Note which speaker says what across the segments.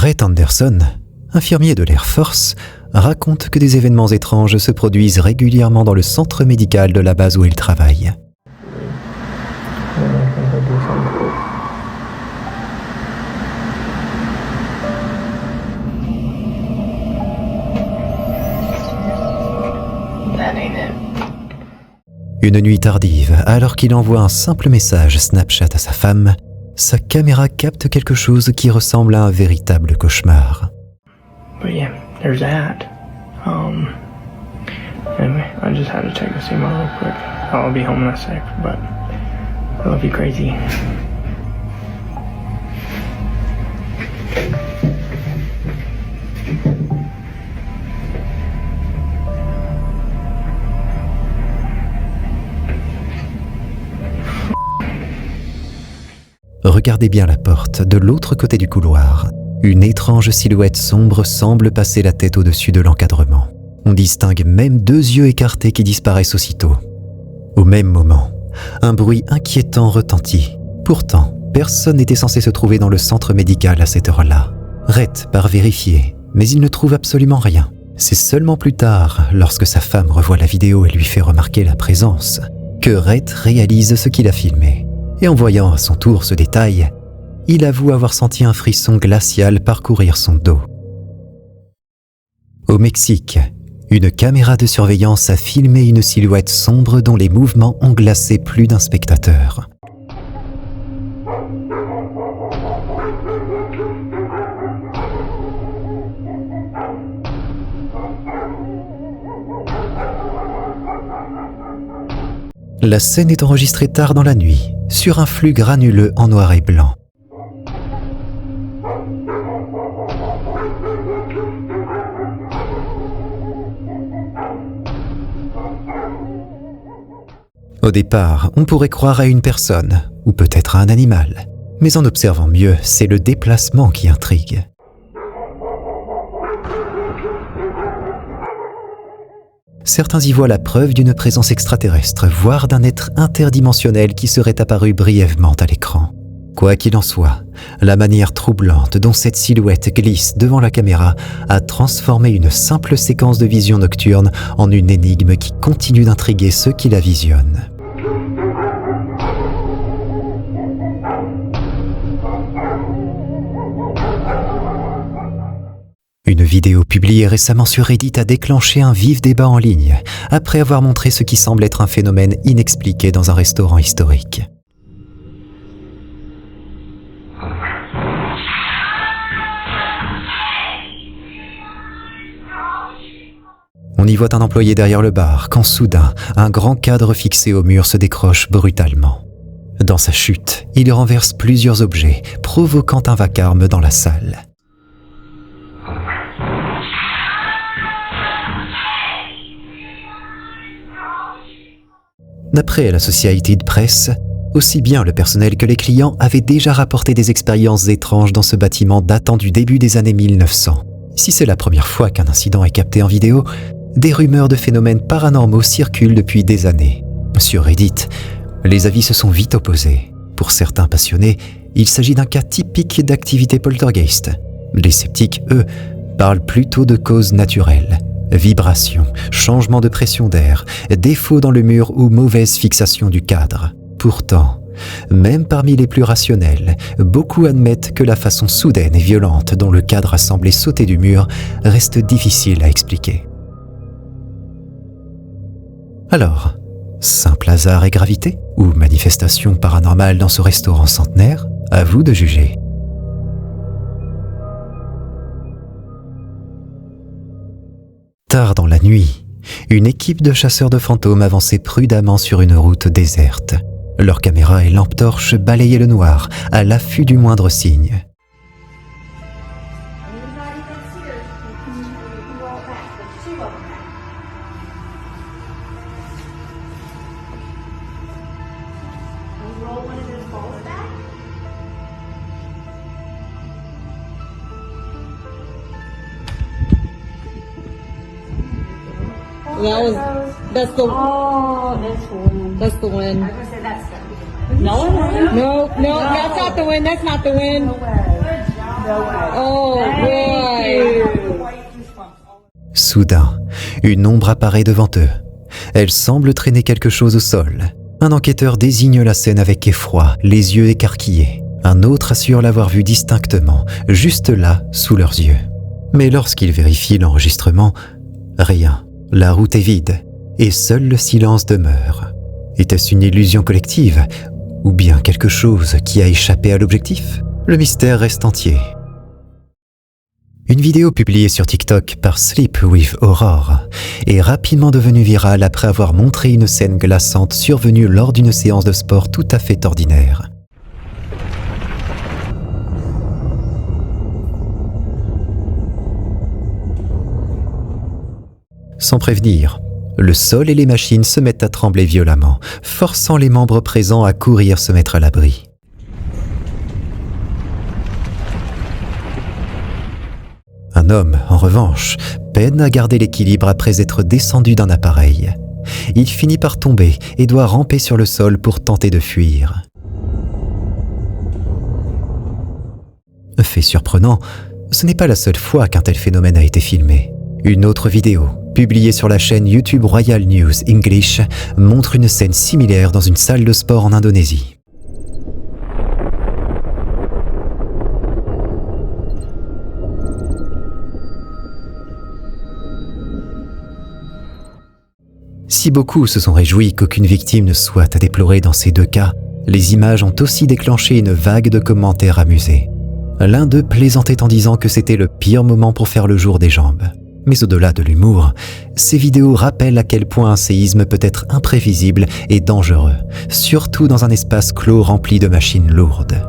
Speaker 1: Rhett Anderson, infirmier de l'Air Force, raconte que des événements étranges se produisent régulièrement dans le centre médical de la base où il travaille. Une nuit tardive, alors qu'il envoie un simple message Snapchat à sa femme, sa caméra capte quelque chose qui ressemble à un véritable cauchemar.
Speaker 2: But yeah, there's that. Anyway, I just had to check this email real quick. I'll be home in a sec, but it'll be crazy.
Speaker 1: Regardez bien la porte, de l'autre côté du couloir. Une étrange silhouette sombre semble passer la tête au-dessus de l'encadrement. On distingue même 2 yeux écartés qui disparaissent aussitôt. Au même moment, un bruit inquiétant retentit. Pourtant, personne n'était censé se trouver dans le centre médical à cette heure-là. Rhett part vérifier, mais il ne trouve absolument rien. C'est seulement plus tard, lorsque sa femme revoit la vidéo et lui fait remarquer la présence, que Rhett réalise ce qu'il a filmé. Et en voyant à son tour ce détail, il avoue avoir senti un frisson glacial parcourir son dos. Au Mexique, une caméra de surveillance a filmé une silhouette sombre dont les mouvements ont glacé plus d'un spectateur. La scène est enregistrée tard dans la nuit, sur un flux granuleux en noir et blanc. Au départ, on pourrait croire à une personne, ou peut-être à un animal. Mais en observant mieux, c'est le déplacement qui intrigue. Certains y voient la preuve d'une présence extraterrestre, voire d'un être interdimensionnel qui serait apparu brièvement à l'écran. Quoi qu'il en soit, la manière troublante dont cette silhouette glisse devant la caméra a transformé une simple séquence de vision nocturne en une énigme qui continue d'intriguer ceux qui la visionnent. Une vidéo publiée récemment sur Reddit a déclenché un vif débat en ligne, après avoir montré ce qui semble être un phénomène inexpliqué dans un restaurant historique. On y voit un employé derrière le bar, quand soudain, un grand cadre fixé au mur se décroche brutalement. Dans sa chute, il renverse plusieurs objets, provoquant un vacarme dans la salle. D'après la Associated Press, aussi bien le personnel que les clients avaient déjà rapporté des expériences étranges dans ce bâtiment datant du début des années 1900. Si c'est la première fois qu'un incident est capté en vidéo, des rumeurs de phénomènes paranormaux circulent depuis des années. Sur Reddit, les avis se sont vite opposés. Pour certains passionnés, il s'agit d'un cas typique d'activité poltergeist. Les sceptiques, eux, parlent plutôt de causes naturelles. Vibrations, changement de pression d'air, défaut dans le mur ou mauvaise fixation du cadre. Pourtant, même parmi les plus rationnels, beaucoup admettent que la façon soudaine et violente dont le cadre a semblé sauter du mur reste difficile à expliquer. Alors, simple hasard et gravité, ou manifestation paranormale dans ce restaurant centenaire? À vous de juger. Tard dans la nuit, une équipe de chasseurs de fantômes avançait prudemment sur une route déserte. Leurs caméras et lampes torches balayaient le noir, à l'affût du moindre signe.
Speaker 3: That's the
Speaker 4: one.
Speaker 3: That's the one.
Speaker 4: I was gonna say that's the. No one.
Speaker 3: No, that's not the one. That's not the one.
Speaker 4: No way. No way.
Speaker 3: Oh,
Speaker 1: Soudain, une ombre apparaît devant eux. Elle semble traîner quelque chose au sol. Un enquêteur désigne la scène avec effroi, les yeux écarquillés. Un autre assure l'avoir vue distinctement, juste là, sous leurs yeux. Mais lorsqu'il vérifie l'enregistrement, rien. La route est vide, et seul le silence demeure. Était-ce une illusion collective, ou bien quelque chose qui a échappé à l'objectif? Le mystère reste entier. Une vidéo publiée sur TikTok par Sleep with Aurore est rapidement devenue virale après avoir montré une scène glaçante survenue lors d'une séance de sport tout à fait ordinaire. Sans prévenir, le sol et les machines se mettent à trembler violemment, forçant les membres présents à courir se mettre à l'abri. Un homme, en revanche, peine à garder l'équilibre après être descendu d'un appareil. Il finit par tomber et doit ramper sur le sol pour tenter de fuir. Fait surprenant, ce n'est pas la seule fois qu'un tel phénomène a été filmé. Une autre vidéo, publiée sur la chaîne YouTube Royal News English, montre une scène similaire dans une salle de sport en Indonésie. Si beaucoup se sont réjouis qu'aucune victime ne soit à déplorer dans ces deux cas, les images ont aussi déclenché une vague de commentaires amusés. L'un d'eux plaisantait en disant que c'était le pire moment pour faire le jour des jambes. Mais au-delà de l'humour, ces vidéos rappellent à quel point un séisme peut être imprévisible et dangereux, surtout dans un espace clos rempli de machines lourdes.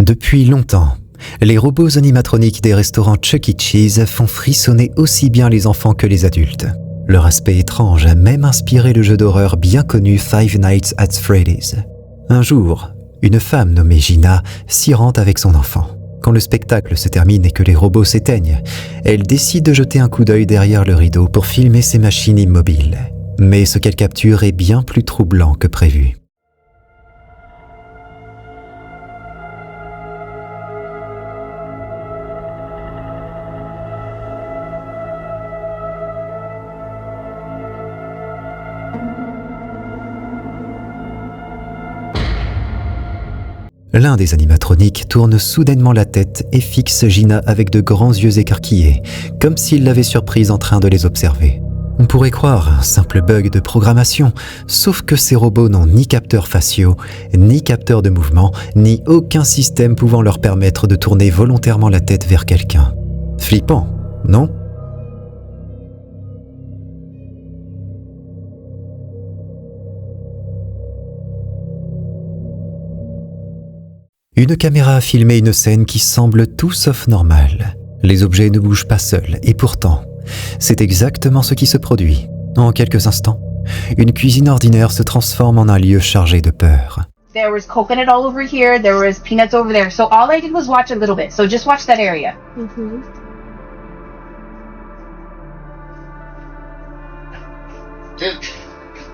Speaker 1: Depuis longtemps, les robots animatroniques des restaurants Chuck E. Cheese font frissonner aussi bien les enfants que les adultes. Leur aspect étrange a même inspiré le jeu d'horreur bien connu Five Nights at Freddy's. Un jour, une femme nommée Gina s'y rend avec son enfant. Quand le spectacle se termine et que les robots s'éteignent, elle décide de jeter un coup d'œil derrière le rideau pour filmer ces machines immobiles. Mais ce qu'elle capture est bien plus troublant que prévu. L'un des animatroniques tourne soudainement la tête et fixe Gina avec de grands yeux écarquillés, comme s'il l'avait surprise en train de les observer. On pourrait croire un simple bug de programmation, sauf que ces robots n'ont ni capteurs faciaux, ni capteurs de mouvement, ni aucun système pouvant leur permettre de tourner volontairement la tête vers quelqu'un. Flippant, non ? Une caméra a filmé une scène qui semble tout sauf normale. Les objets ne bougent pas seuls, et pourtant, c'est exactement ce qui se produit. En quelques instants, une cuisine ordinaire se transforme en un lieu chargé de peur.
Speaker 3: There was coconut all over here, there was peanuts over there, so all I did was watch a little bit, so just watch that area.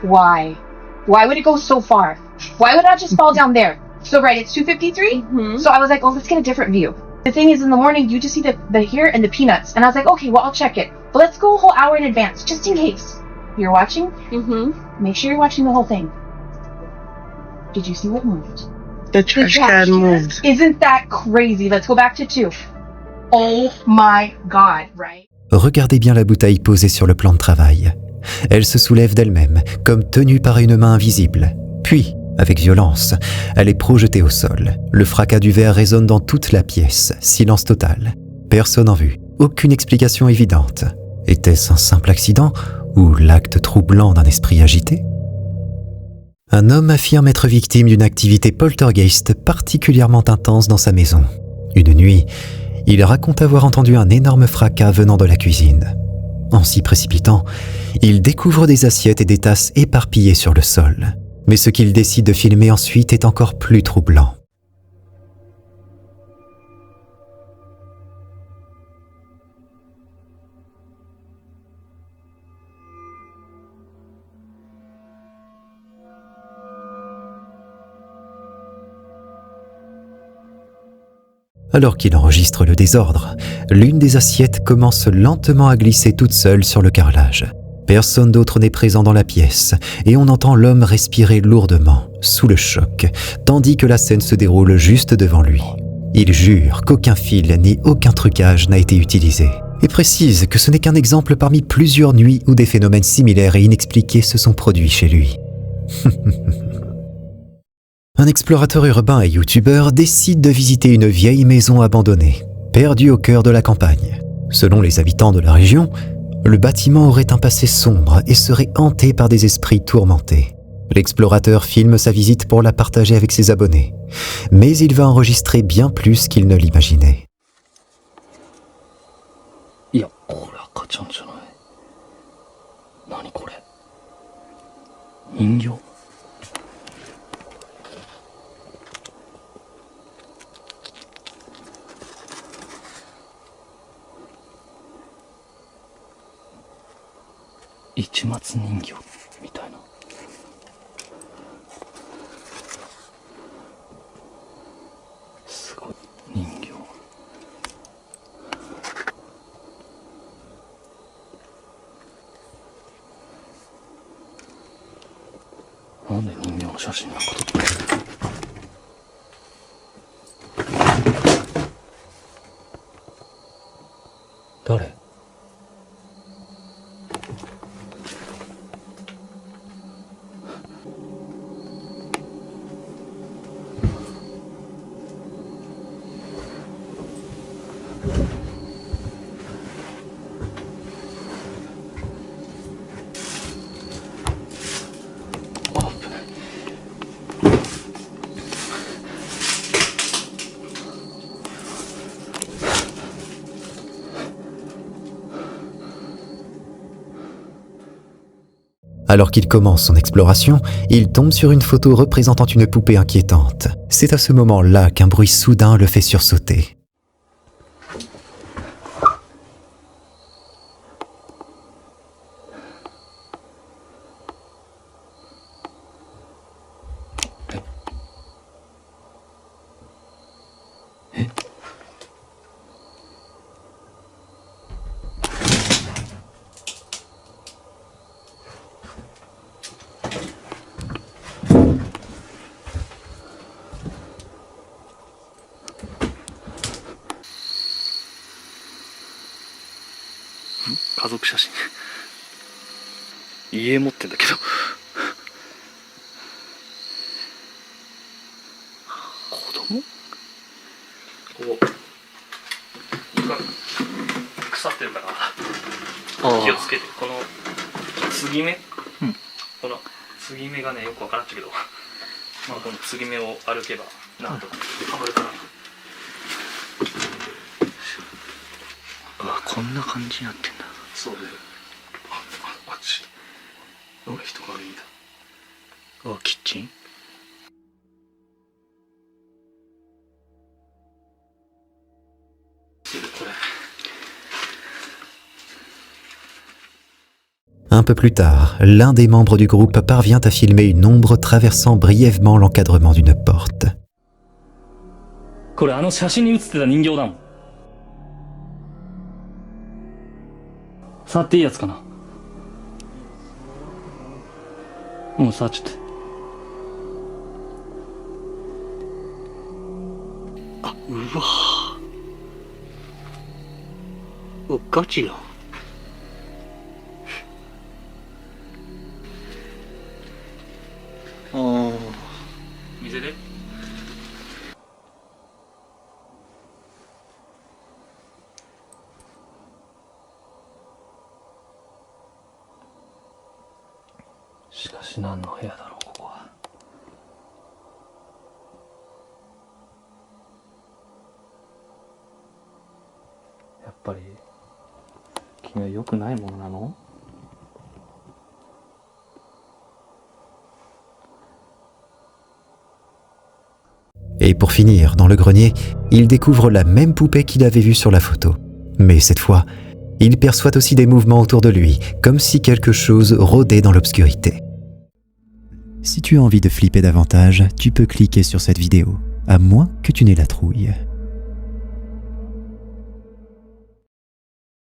Speaker 3: Why? Why would it go so far? Why would it not just fall down there? So right, it's 2:53. So I was like, oh, let's get a different view. The thing is, in the morning, you just see the here and the peanuts, and I was like, okay, well, I'll check it, but let's go a whole hour in advance, just in case. You're watching. Make sure you're watching the whole thing. Did you see what moved?
Speaker 5: The trash can moved.
Speaker 3: Isn't that crazy? Let's go back to 2. Oh my God, right?
Speaker 1: Regardez bien la bouteille posée sur le plan de travail. Elle se soulève d'elle-même, comme tenue par une main invisible. Puis, avec violence, elle est projetée au sol. Le fracas du verre résonne dans toute la pièce. Silence total. Personne en vue. Aucune explication évidente. Était-ce un simple accident ou l'acte troublant d'un esprit agité ? Un homme affirme être victime d'une activité poltergeist particulièrement intense dans sa maison. Une nuit, il raconte avoir entendu un énorme fracas venant de la cuisine. En s'y précipitant, il découvre des assiettes et des tasses éparpillées sur le sol. Mais ce qu'il décide de filmer ensuite est encore plus troublant. Alors qu'il enregistre le désordre, l'une des assiettes commence lentement à glisser toute seule sur le carrelage. Personne d'autre n'est présent dans la pièce et on entend l'homme respirer lourdement, sous le choc, tandis que la scène se déroule juste devant lui. Il jure qu'aucun fil ni aucun trucage n'a été utilisé et précise que ce n'est qu'un exemple parmi plusieurs nuits où des phénomènes similaires et inexpliqués se sont produits chez lui. Un explorateur urbain et youtubeur décide de visiter une vieille maison abandonnée, perdue au cœur de la campagne. Selon les habitants de la région, le bâtiment aurait un passé sombre et serait hanté par des esprits tourmentés. L'explorateur filme sa visite pour la partager avec ses abonnés, mais il va enregistrer bien plus qu'il ne l'imaginait.
Speaker 6: いや、これ赤ちゃんじゃない。何これ。人形。市松人形みたいな。すごい人形。なんで人形の写真なんか撮ってる？誰？Alors
Speaker 1: qu'il commence son exploration, il tombe sur une photo représentant une poupée inquiétante. C'est à ce moment-là qu'un bruit soudain le fait sursauter.
Speaker 6: 家族写真。家持ってんだけど。子供？こう腐ってるから気をつけて。この継ぎ目、この継ぎ目がねよくわからんっちゃけど、まあこの継ぎ目を歩けばなんとかはまるから。あ、こんな感じになってんだ。そうだよ。あっち。人がいいんだ。キッチン。これ。
Speaker 1: Un peu plus tard, l'un des membres du groupe parvient à filmer une ombre traversant brièvement l'encadrement d'une porte.
Speaker 6: これ写真に写ってた人形だもん。触っていいやつかな。触っちゃって。あ、うわ。ガチだ。見せて。しかし何の部屋だろうここは。やっぱり君は良くないものなの
Speaker 1: Et pour finir, dans le grenier, il découvre la même poupée qu'il avait vue sur la photo. Mais cette fois, il perçoit aussi des mouvements autour de lui, comme si quelque chose rôdait dans l'obscurité. Si tu as envie de flipper davantage, tu peux cliquer sur cette vidéo, à moins que tu n'aies la trouille.